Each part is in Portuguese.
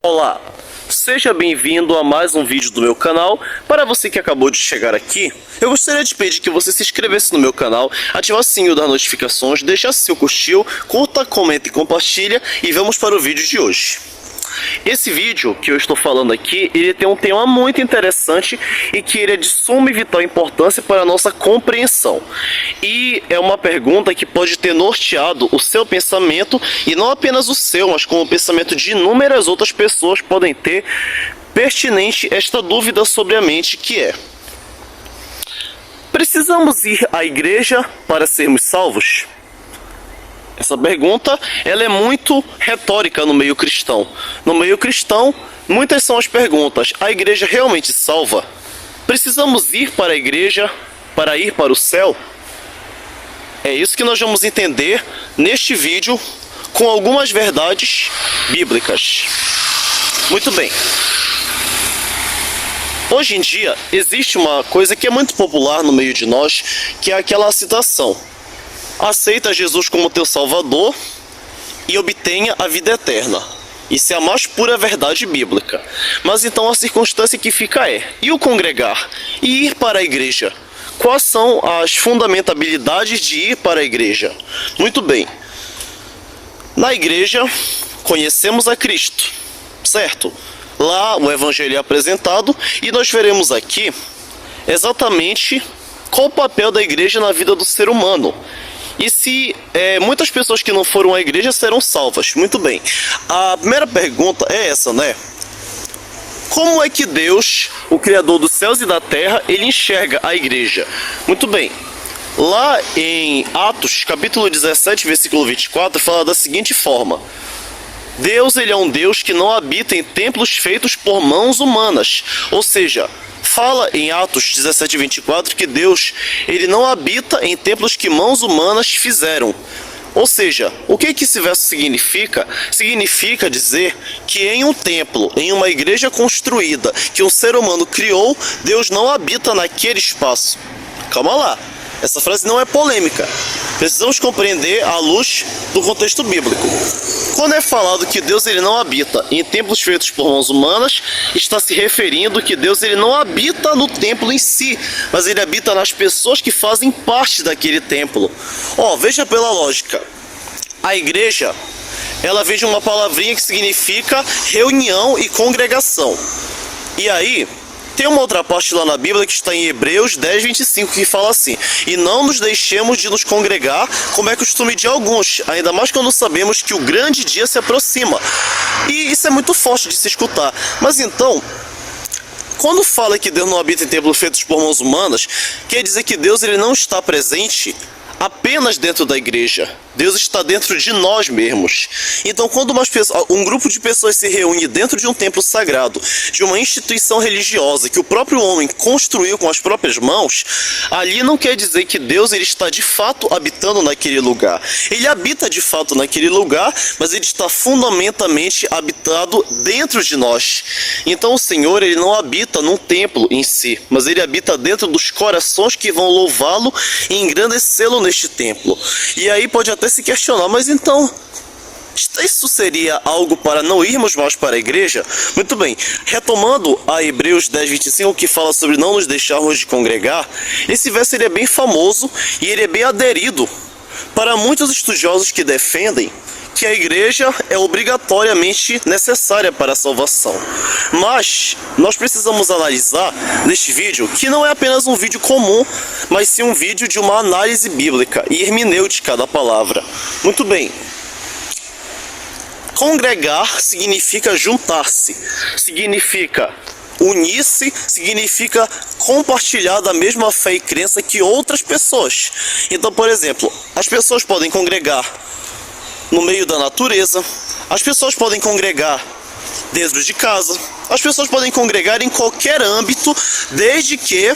Olá, seja bem-vindo a mais um vídeo do meu canal. Para você que acabou de chegar aqui, eu gostaria de pedir que você se inscrevesse no meu canal, ativasse o sininho das notificações, deixasse seu curtir, curta, comenta e compartilha e vamos para o vídeo de hoje. Esse vídeo que eu estou falando aqui, ele tem um tema muito interessante e que ele é de suma e vital importância para a nossa compreensão. E é uma pergunta que pode ter norteado o seu pensamento, e não apenas o seu, mas como o pensamento de inúmeras outras pessoas podem ter pertinente esta dúvida sobre a mente, que é: precisamos ir à igreja para sermos salvos? Essa pergunta, ela é muito retórica no meio cristão. No meio cristão, muitas são as perguntas: a igreja realmente salva? Precisamos ir para a igreja para ir para o céu? É isso que nós vamos entender neste vídeo com algumas verdades bíblicas. Muito bem. Hoje em dia, existe uma coisa que é muito popular no meio de nós, que é aquela citação: aceita Jesus como teu Salvador e obtenha a vida eterna. Isso é a mais pura verdade bíblica. Mas então a circunstância que fica é: e o congregar? E ir para a igreja? Quais são as fundamentabilidades de ir para a igreja? Muito bem. Na igreja, conhecemos a Cristo, certo? Lá o Evangelho é apresentado e nós veremos aqui exatamente qual o papel da igreja na vida do ser humano. E se muitas pessoas que não foram à igreja serão salvas. Muito bem. A primeira pergunta é essa, né? Como é que Deus, o Criador dos céus e da terra, ele enxerga a igreja? Muito bem. Lá em Atos, capítulo 17, versículo 24, fala da seguinte forma: Deus, ele é um Deus que não habita em templos feitos por mãos humanas. Ou seja, fala em Atos 17, 24 que Deus, ele não habita em templos que mãos humanas fizeram. Ou seja, o que esse verso significa? Significa dizer que em um templo, em uma igreja construída, que um ser humano criou, Deus não habita naquele espaço. Calma lá. Essa frase não é polêmica. Precisamos compreender à luz do contexto bíblico. Quando é falado que Deus ele não habita em templos feitos por mãos humanas, está se referindo que Deus ele não habita no templo em si, mas ele habita nas pessoas que fazem parte daquele templo. Veja pela lógica. A igreja, ela vem de uma palavrinha que significa reunião e congregação. E aí, tem uma outra parte lá na Bíblia que está em Hebreus 10, 25, que fala assim: e não nos deixemos de nos congregar, como é costume de alguns, ainda mais quando sabemos que o grande dia se aproxima. E isso é muito forte de se escutar. Mas então, quando fala que Deus não habita em templos feitos por mãos humanas, quer dizer que Deus ele não está presente apenas dentro da igreja. Deus está dentro de nós mesmos. Então, quando um grupo de pessoas se reúne dentro de um templo sagrado, de uma instituição religiosa que o próprio homem construiu com as próprias mãos, ali não quer dizer que Deus ele está de fato habitando naquele lugar. Ele habita de fato naquele lugar, mas ele está fundamentalmente habitado dentro de nós. Então, o Senhor ele não habita num templo em si, mas ele habita dentro dos corações que vão louvá-lo e engrandecê-lo neste templo. E aí pode até se questionar: mas então, isso seria algo para não irmos mais para a igreja? Muito bem, retomando a Hebreus 10, 25, que fala sobre não nos deixarmos de congregar, esse verso ele é bem famoso e ele é bem aderido para muitos estudiosos que defendem que a igreja é obrigatoriamente necessária para a salvação. Mas nós precisamos analisar neste vídeo que não é apenas um vídeo comum, mas sim um vídeo de uma análise bíblica e hermenêutica da palavra. Muito bem. Congregar significa juntar-se, significa unir-se, significa compartilhar da mesma fé e crença que outras pessoas. Então, por exemplo, as pessoas podem congregar no meio da natureza, as pessoas podem congregar dentro de casa, as pessoas podem congregar em qualquer âmbito, desde que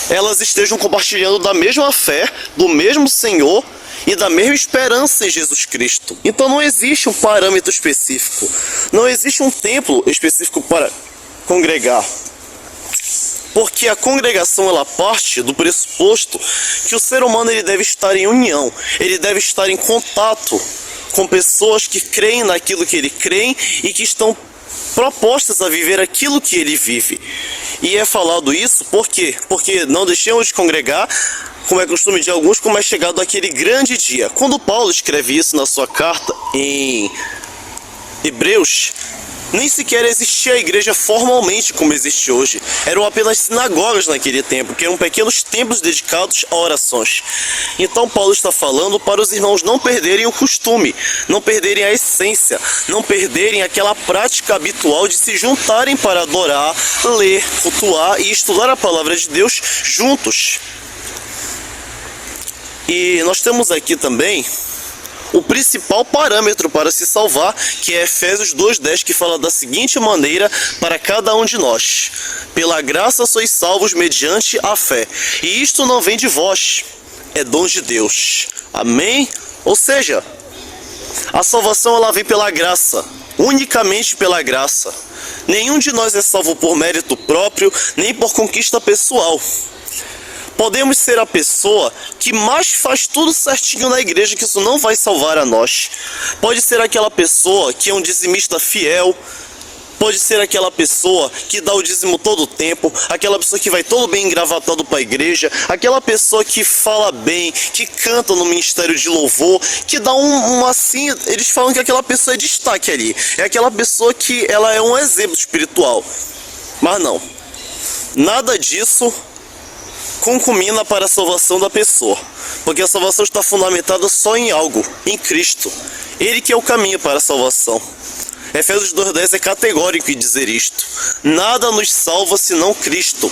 elas estejam compartilhando da mesma fé, do mesmo Senhor e da mesma esperança em Jesus Cristo. Então não existe um parâmetro específico, não existe um templo específico para congregar. Porque a congregação ela parte do pressuposto que o ser humano ele deve estar em união, ele deve estar em contato com pessoas que creem naquilo que ele crê e que estão propostas a viver aquilo que ele vive. E é falado isso por quê? Porque não deixemos de congregar, como é costume de alguns, como é chegado aquele grande dia. Quando Paulo escreve isso na sua carta em Hebreus, nem sequer existia a igreja formalmente como existe hoje. Eram apenas sinagogas naquele tempo, que eram pequenos templos dedicados a orações. Então Paulo está falando para os irmãos não perderem o costume, não perderem a essência, não perderem aquela prática habitual de se juntarem para adorar, ler, cultuar e estudar a palavra de Deus juntos. E nós temos aqui também o principal parâmetro para se salvar, que é Efésios 2:10, que fala da seguinte maneira para cada um de nós: pela graça sois salvos mediante a fé, e isto não vem de vós, é dom de Deus. Amém? Ou seja, a salvação ela vem pela graça, unicamente pela graça. Nenhum de nós é salvo por mérito próprio, nem por conquista pessoal. Podemos ser a pessoa que mais faz tudo certinho na igreja, que isso não vai salvar a nós. Pode ser aquela pessoa que é um dizimista fiel. Pode ser aquela pessoa que dá o dízimo todo o tempo. Aquela pessoa que vai todo bem engravatado para a igreja. Aquela pessoa que fala bem, que canta no ministério de louvor. Que dá assim, eles falam que aquela pessoa é destaque ali. É aquela pessoa que ela é um exemplo espiritual. Mas não. Nada disso concumina para a salvação da pessoa, porque a salvação está fundamentada só em algo, em Cristo. Ele que é o caminho para a salvação. Efésios 2:10 é categórico em dizer isto. Nada nos salva senão Cristo.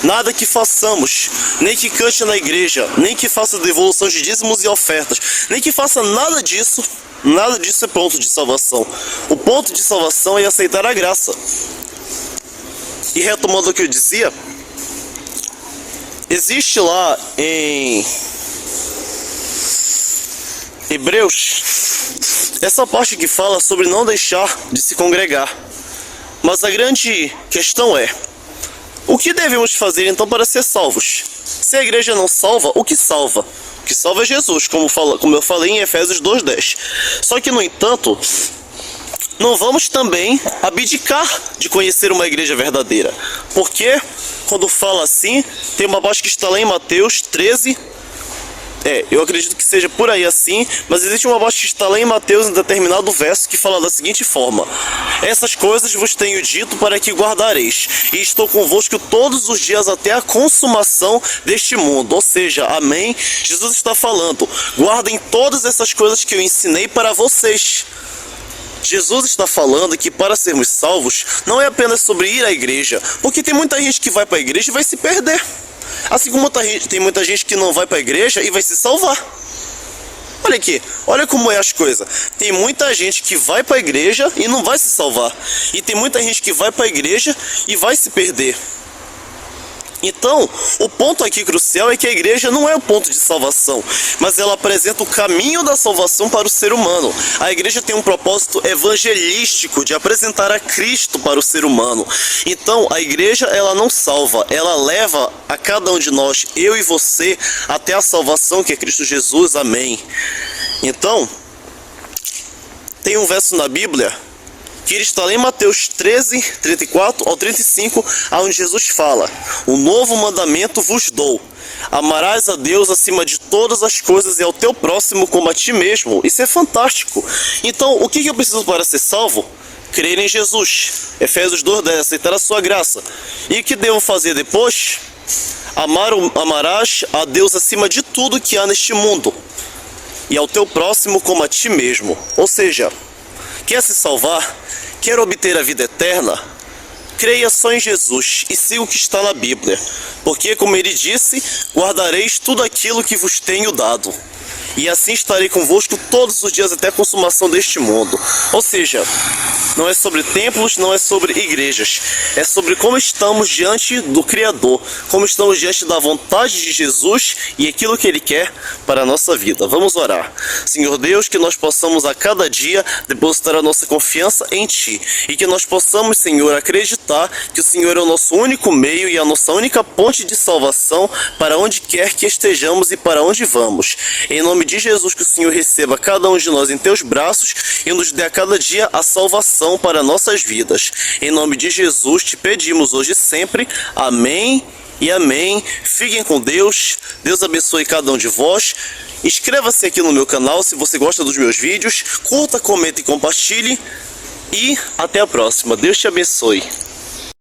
Nada que façamos, nem que cante na igreja, nem que faça devolução de dízimos e ofertas, nem que faça nada disso é ponto de salvação. O ponto de salvação é aceitar a graça. E retomando o que eu dizia, existe lá em Hebreus essa parte que fala sobre não deixar de se congregar. Mas a grande questão é: o que devemos fazer então para ser salvos? Se a igreja não salva, o que salva? O que salva é Jesus, como eu falei em Efésios 2:10. Só que, no entanto, não vamos também abdicar de conhecer uma igreja verdadeira. Porque quando fala assim, tem uma parte que está lá em Mateus 13. Eu acredito que seja por aí assim, mas existe uma parte que está lá em Mateus, em determinado verso, que fala da seguinte forma: essas coisas vos tenho dito para que guardareis, e estou convosco todos os dias até a consumação deste mundo. Ou seja, amém? Jesus está falando: guardem todas essas coisas que eu ensinei para vocês. Jesus está falando que para sermos salvos não é apenas sobre ir à igreja, porque tem muita gente que vai para a igreja e vai se perder. Assim como tem muita gente que não vai para a igreja e vai se salvar. Olha aqui, olha como é as coisas. Tem muita gente que vai para a igreja e não vai se salvar. E tem muita gente que vai para a igreja e vai se perder. Então, o ponto aqui crucial é que a igreja não é o ponto de salvação, mas ela apresenta o caminho da salvação para o ser humano. A igreja tem um propósito evangelístico de apresentar a Cristo para o ser humano. Então, a igreja ela não salva, ela leva a cada um de nós, eu e você, até a salvação que é Cristo Jesus. Amém. Então, tem um verso na Bíblia que ele está lá em Mateus 13, 34 ao 35, onde Jesus fala: um novo mandamento vos dou, amarás a Deus acima de todas as coisas e ao teu próximo como a ti mesmo. Isso é fantástico. Então, o que eu preciso para ser salvo? Crer em Jesus. Efésios 2:10, aceitar a sua graça. E o que devo fazer depois? Amarás a Deus acima de tudo que há neste mundo, e ao teu próximo como a ti mesmo. Ou seja, quer se salvar? Quer obter a vida eterna? Creia só em Jesus e siga o que está na Bíblia. Porque, como ele disse, guardareis tudo aquilo que vos tenho dado. E assim estarei convosco todos os dias até a consumação deste mundo. Ou seja, não é sobre templos, não é sobre igrejas. É sobre como estamos diante do Criador, como estamos diante da vontade de Jesus e aquilo que Ele quer para a nossa vida. Vamos orar. Senhor Deus, que nós possamos a cada dia depositar a nossa confiança em Ti. E que nós possamos, Senhor, acreditar que o Senhor é o nosso único meio e a nossa única ponte de salvação para onde quer que estejamos e para onde vamos. Em nome nome de Jesus, que o Senhor receba cada um de nós em teus braços e nos dê a cada dia a salvação para nossas vidas. Em nome de Jesus te pedimos hoje e sempre. Amém e amém. Fiquem com Deus. Deus abençoe cada um de vós. Inscreva-se aqui no meu canal se você gosta dos meus vídeos. Curta, comente e compartilhe. E até a próxima. Deus te abençoe.